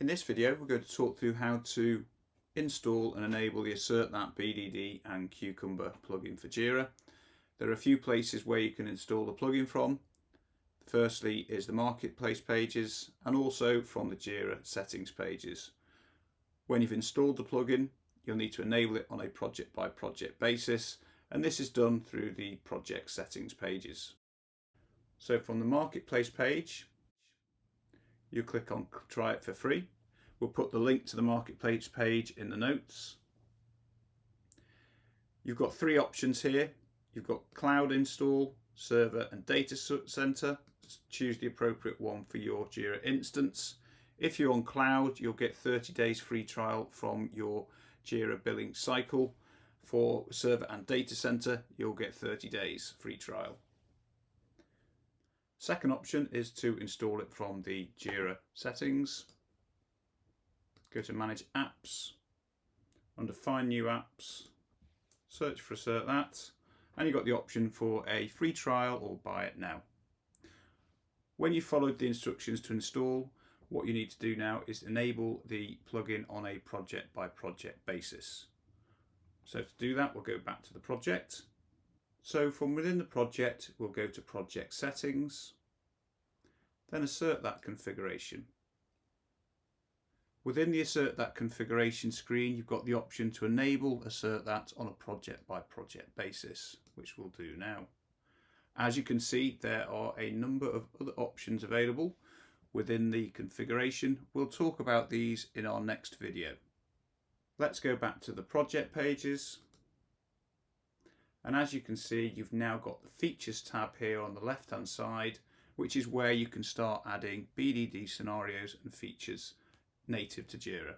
In this video, we're going to talk through how to install and enable the AssertThat BDD and Cucumber plugin for Jira. There are a few places where you can install the plugin from. Firstly is the Marketplace pages and also from the Jira settings pages. When you've installed the plugin, you'll need to enable it on a project by project basis, and this is done through the project settings pages. So from the Marketplace page, you click on try it for free. We'll put the link to the Marketplace page in the notes. You've got three options here. You've got Cloud Install, Server and Data Center. Choose the appropriate one for your Jira instance. If you're on Cloud, you'll get 30 days free trial from your Jira billing cycle. For Server and Data Center, you'll get 30 days free trial. Second option is to install it from the Jira settings. Go to Manage Apps. Under Find New Apps, search for AssertThat, and you've got the option for a free trial or buy it now. When you've followed the instructions to install, what you need to do now is enable the plugin on a project by project basis. So to do that, we'll go back to the project. So from within the project, we'll go to Project Settings, then AssertThat Configuration. Within the AssertThat configuration screen, you've got the option to enable AssertThat on a project by project basis, which we'll do now. As you can see, there are a number of other options available within the configuration. We'll talk about these in our next video. Let's go back to the project pages. And as you can see, you've now got the Features tab here on the left-hand side, which is where you can start adding BDD scenarios and features native to Jira.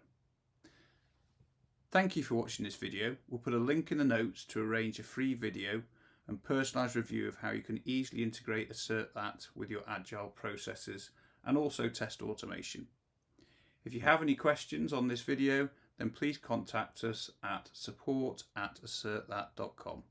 Thank you for watching this video. We'll put a link in the notes to arrange a free video and personalised review of how you can easily integrate AssertThat with your Agile processes and also test automation. If you have any questions on this video, then please contact us at support@assertthat.com.